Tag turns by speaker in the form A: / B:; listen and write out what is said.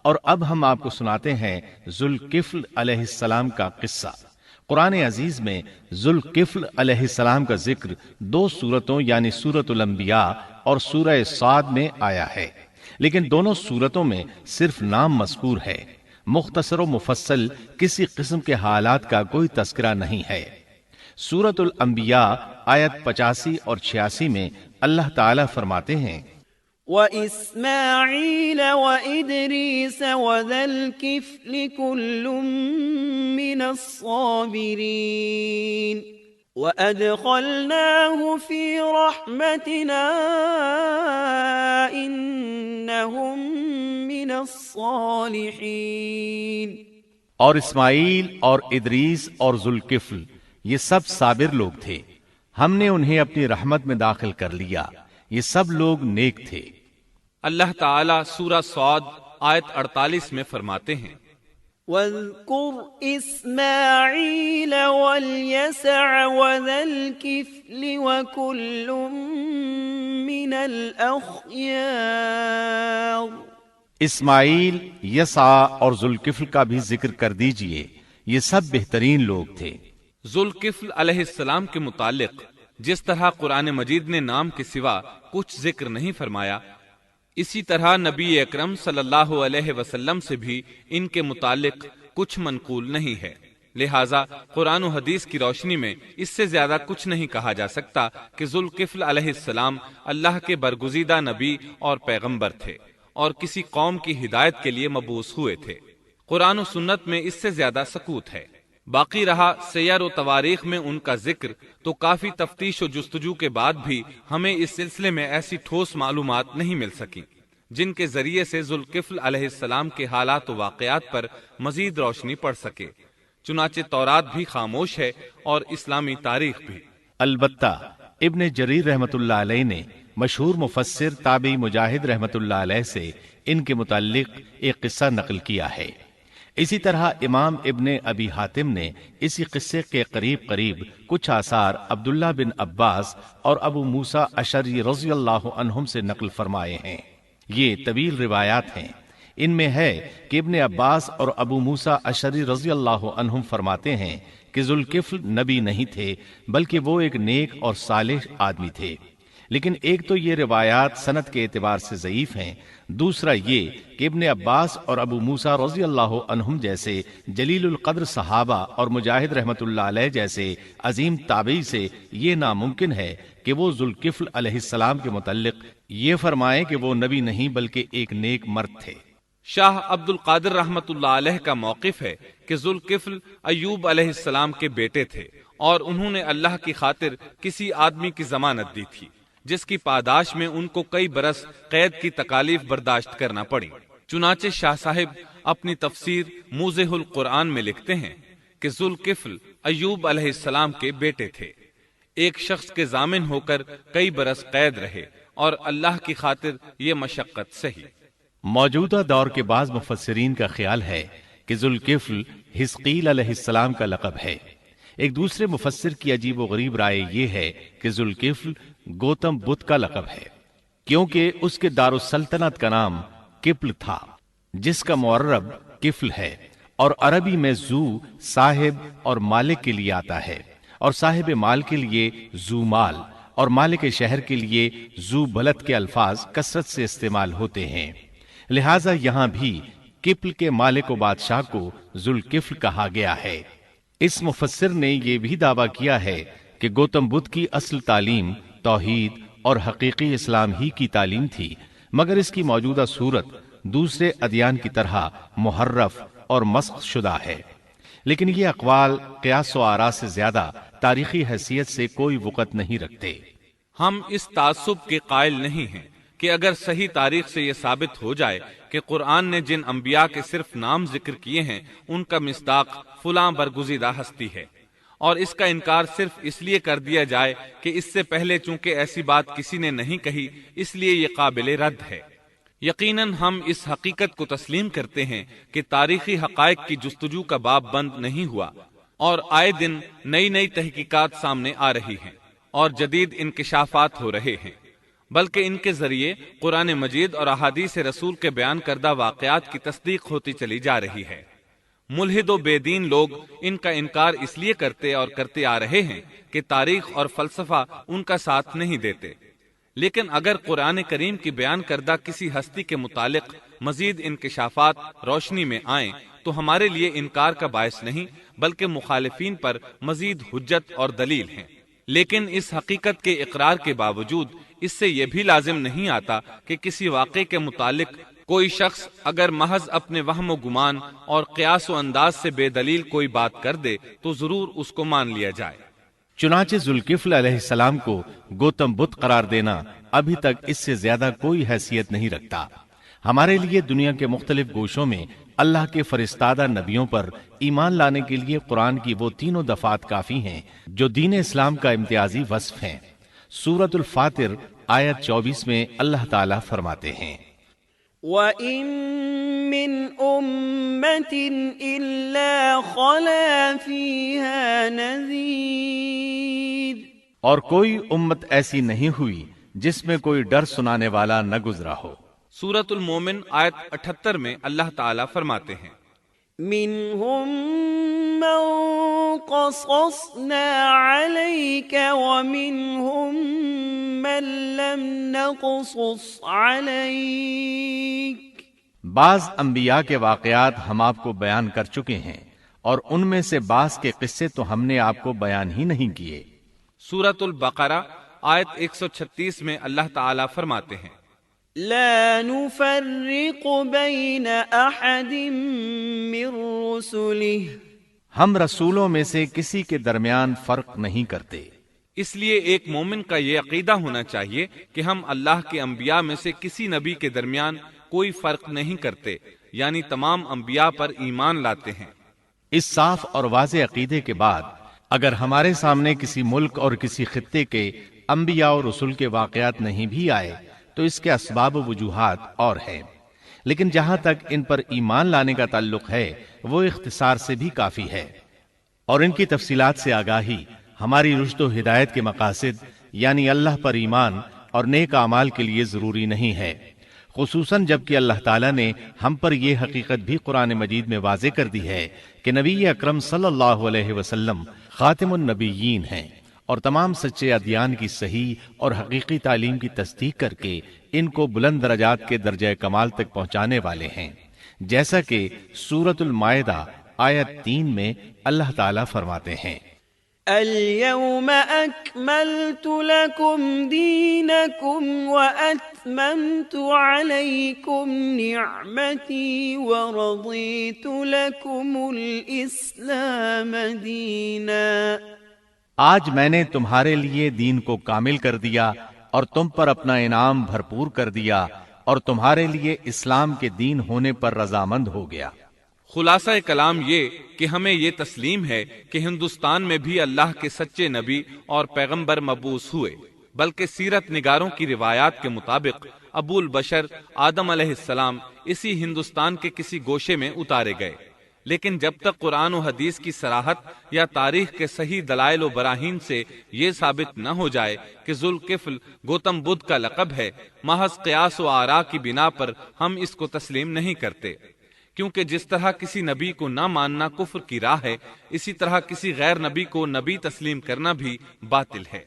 A: اور اب ہم آپ کو سناتے ہیں ذوالکفل علیہ السلام کا قصہ۔ قرآن عزیز میں ذوالکفل علیہ السلام کا ذکر 2 سورتوں یعنی سورۃ الانبیاء اور سورہ صاد میں آیا ہے، لیکن دونوں سورتوں میں صرف نام مذکور ہے، مختصر و مفصل کسی قسم کے حالات کا کوئی تذکرہ نہیں ہے۔ سورۃ الانبیاء آیت 85 اور 86 میں اللہ تعالیٰ فرماتے ہیں
B: وَإِسْمَاعِيلَ وَإِدْرِيسَ وَذَا الْكِفْلِ كُلٌّ مِّنَ الصَّابِرِينَ وَأَدْخَلْنَاهُ فِي رَحْمَتِنَا إِنَّهُم مِّنَ الصَّالِحِينَ۔
A: اور اسماعیل اور ادریس اور ذوالکفل یہ سب صابر لوگ تھے، ہم نے انہیں اپنی رحمت میں داخل کر لیا، یہ سب لوگ نیک تھے۔
C: اللہ تعالیٰ سورہ صاد آیت 48 میں فرماتے ہیں
B: وَاذْكُرْ إِسْمَاعِيلَ وَالْيَسَعَ وَذَا الْكِفْلِ وَكُلٌّ مِّنَ الْأَخْيَارِ۔
A: اسماعیل، یسع اور ذوالکفل کا بھی ذکر کر دیجئے، یہ سب بہترین لوگ تھے۔
C: ذوالکفل علیہ السلام کے متعلق جس طرح قرآن مجید نے نام کے سوا کچھ ذکر نہیں فرمایا، اسی طرح نبی اکرم صلی اللہ علیہ وسلم سے بھی ان کے متعلق کچھ منقول نہیں ہے، لہٰذا قرآن و حدیث کی روشنی میں اس سے زیادہ کچھ نہیں کہا جا سکتا کہ ذوالکفل علیہ السلام اللہ کے برگزیدہ نبی اور پیغمبر تھے اور کسی قوم کی ہدایت کے لیے مبعوث ہوئے تھے۔ قرآن و سنت میں اس سے زیادہ سکوت ہے۔ باقی رہا سیر و تواریخ میں ان کا ذکر، تو کافی تفتیش و جستجو کے بعد بھی ہمیں اس سلسلے میں ایسی ٹھوس معلومات نہیں مل سکیں جن کے ذریعے سے ذوالکفل علیہ السلام کے حالات و واقعات پر مزید روشنی پڑ سکے، چنانچہ تورات بھی خاموش ہے اور اسلامی تاریخ بھی۔
A: البتہ ابن جریر رحمت اللہ علیہ نے مشہور مفسر تابعی مجاہد رحمت اللہ علیہ سے ان کے متعلق ایک قصہ نقل کیا ہے۔ اسی طرح امام ابن ابی حاتم نے اسی قصے کے قریب کچھ آثار عبداللہ بن عباس اور ابو موسیٰ اشعری رضی اللہ عنہم سے نقل فرمائے ہیں۔ یہ طویل روایات ہیں۔ ان میں ہے کہ ابن عباس اور ابو موسیٰ اشعری رضی اللہ عنہم فرماتے ہیں کہ ذوالکفل نبی نہیں تھے، بلکہ وہ ایک نیک اور صالح آدمی تھے، لیکن ایک تو یہ روایات سند کے اعتبار سے ضعیف ہیں، دوسرا یہ کہ ابن عباس اور ابو موسیٰ رضی اللہ عنہم جیسے جلیل القدر صحابہ اور مجاہد رحمت اللہ علیہ جیسے عظیم تابعی سے یہ ناممکن ہے کہ وہ ذوالکفل علیہ السلام کے متعلق یہ فرمائیں کہ وہ نبی نہیں بلکہ ایک نیک مرد تھے۔
C: شاہ عبد القادر رحمت اللہ علیہ کا موقف ہے کہ ذوالکفل ایوب علیہ السلام کے بیٹے تھے اور انہوں نے اللہ کی خاطر کسی آدمی کی ضمانت دی تھی جس کی پاداش میں ان کو کئی برس قید کی تکالیف برداشت کرنا پڑی۔ چنانچہ شاہ صاحب اپنی تفسیر موضح القرآن میں لکھتے ہیں کہ ذوالکفل ایوب علیہ السلام کے بیٹے تھے، ایک شخص کے ضامن ہو کر کئی برس قید رہے اور اللہ کی خاطر یہ مشقت سہی۔
A: موجودہ دور کے بعض مفسرین کا خیال ہے کہ ذوالکفل حزقیل علیہ السلام کا لقب ہے۔ ایک دوسرے مفسر کی عجیب و غریب رائے یہ ہے کہ ذوالکفل گوتم بدھ کا لقب ہے، کیونکہ اس کے دارالسلطنت کا نام کپل تھا، جس کا معرب کفل ہے، اور عربی میں ذو صاحب اور مالک کے لیے آتا ہے، اور صاحب مال کے لیے ذو مال اور مالک شہر کے لیے ذو بلد کے الفاظ کثرت سے استعمال ہوتے ہیں، لہٰذا یہاں بھی کپل کے مالک و بادشاہ کو ذوالکفل کہا گیا ہے۔ اس مفسر نے یہ بھی دعویٰ کیا ہے کہ گوتم بدھ کی اصل تعلیم توحید اور حقیقی اسلام ہی کی تعلیم تھی، مگر اس کی موجودہ صورت دوسرے ادیان کی طرح محرف اور مسخ شدہ ہے، لیکن یہ اقوال قیاس و آراء سے زیادہ تاریخی حیثیت سے کوئی وقت نہیں رکھتے۔
C: ہم اس تعصب کے قائل نہیں ہیں کہ اگر صحیح تاریخ سے یہ ثابت ہو جائے کہ قرآن نے جن انبیاء کے صرف نام ذکر کیے ہیں ان کا مصداق فلاں برگزیدہ ہستی ہے، اور اس کا انکار صرف اس لیے کر دیا جائے کہ اس سے پہلے چونکہ ایسی بات کسی نے نہیں کہی اس لیے یہ قابل رد ہے۔ یقیناً ہم اس حقیقت کو تسلیم کرتے ہیں کہ تاریخی حقائق کی جستجو کا باب بند نہیں ہوا، اور آئے دن نئی نئی تحقیقات سامنے آ رہی ہیں اور جدید انکشافات ہو رہے ہیں۔ بلکہ ان کے ذریعے قرآن مجید اور احادیث رسول کے بیان کردہ واقعات کی تصدیق ہوتی چلی جا رہی ہے۔ ملحد و بے دین لوگ ان کا انکار اس لیے کرتے اور کرتے آ رہے ہیں کہ تاریخ اور فلسفہ ان کا ساتھ نہیں دیتے، لیکن اگر قرآن کریم کی بیان کردہ کسی ہستی کے متعلق مزید انکشافات روشنی میں آئیں تو ہمارے لیے انکار کا باعث نہیں بلکہ مخالفین پر مزید حجت اور دلیل ہیں۔ لیکن اس حقیقت کے اقرار کے باوجود اس سے یہ بھی لازم نہیں آتا کہ کسی واقعے کے متعلق کوئی شخص اگر محض اپنے وہم و گمان اور قیاس و انداز سے بے دلیل کوئی بات کر دے تو ضرور اس کو مان لیا جائے۔
A: چنانچہ ذوالکفل علیہ السلام کو گوتم بدھ قرار دینا ابھی تک اس سے زیادہ کوئی حیثیت نہیں رکھتا۔ ہمارے لیے دنیا کے مختلف گوشوں میں اللہ کے فرستادہ نبیوں پر ایمان لانے کے لیے قرآن کی وہ تینوں دفعات کافی ہیں جو دین اسلام کا امتیازی وصف ہیں۔ سورۃ الفاتر آیت 24 میں اللہ تعالیٰ فرماتے ہیں،
B: وَإِن مِّنْ أُمَّةٍ إِلَّا خَلَا فِيهَا نَذِيرٌ،
A: اور کوئی امت ایسی نہیں ہوئی جس میں کوئی ڈر سنانے والا نہ گزرا ہو۔
C: سورۃ المومن آیت 78 میں اللہ تعالیٰ فرماتے ہیں،
B: مِّنْهُم مَّن قَصَصْنَا عَلَيْكَ وَمِنْهُم مَّن لَّمْ نَقْصُصْ عَلَيْكَ،
A: بعض انبیاء کے واقعات ہم آپ کو بیان کر چکے ہیں اور ان میں سے بعض کے قصے تو ہم نے آپ کو بیان ہی نہیں کیے۔
C: سورۃ البقرہ آیت 136 میں اللہ تعالیٰ فرماتے ہیں،
B: لا نفرق بین احد من رسله،
A: ہم رسولوں میں سے کسی کے درمیان فرق نہیں کرتے۔
C: اس لیے ایک مومن کا یہ عقیدہ ہونا چاہیے کہ ہم اللہ کے انبیاء میں سے کسی نبی کے درمیان کوئی فرق نہیں کرتے، یعنی تمام انبیاء پر ایمان لاتے ہیں۔
A: اس صاف اور واضح عقیدے کے بعد اگر ہمارے سامنے کسی ملک اور کسی خطے کے انبیاء اور رسول کے واقعات نہیں بھی آئے تو اس کے اسباب و وجوہات اور ہیں، لیکن جہاں تک ان پر ایمان لانے کا تعلق ہے وہ اختصار سے بھی کافی ہے، اور ان کی تفصیلات سے آگاہی ہماری رشد و ہدایت کے مقاصد یعنی اللہ پر ایمان اور نیک اعمال کے لیے ضروری نہیں ہے، خصوصاً جبکہ اللہ تعالیٰ نے ہم پر یہ حقیقت بھی قرآن مجید میں واضح کر دی ہے کہ نبی اکرم صلی اللہ علیہ وسلم خاتم النبیین ہیں اور تمام سچے ادیان کی صحیح اور حقیقی تعلیم کی تصدیق کر کے ان کو بلند درجات کے درجہ کمال تک پہنچانے والے ہیں، جیسا کہ سورۃ المائدہ آیت 3 میں اللہ تعالیٰ فرماتے ہیں،
B: اليوم اکملت لکم دینکم واتممت علیکم نعمتی ورضیت لکم الاسلام دینا،
A: آج میں نے تمہارے لیے دین کو کامل کر دیا اور تم پر اپنا انعام بھرپور کر دیا اور تمہارے لیے اسلام کے دین ہونے پر رضامند ہو گیا۔
C: خلاصہ کلام یہ کہ ہمیں یہ تسلیم ہے کہ ہندوستان میں بھی اللہ کے سچے نبی اور پیغمبر مبعوث ہوئے، بلکہ سیرت نگاروں کی روایات کے مطابق ابو البشر آدم علیہ السلام اسی ہندوستان کے کسی گوشے میں اتارے گئے، لیکن جب تک قرآن و حدیث کی صراحت یا تاریخ کے صحیح دلائل و براہین سے یہ ثابت نہ ہو جائے کہ ذوالکفل گوتم بدھ کا لقب ہے، محض قیاس و آراء کی بنا پر ہم اس کو تسلیم نہیں کرتے، کیونکہ جس طرح کسی نبی کو نہ ماننا کفر کی راہ ہے، اسی طرح کسی غیر نبی کو نبی تسلیم کرنا بھی باطل ہے۔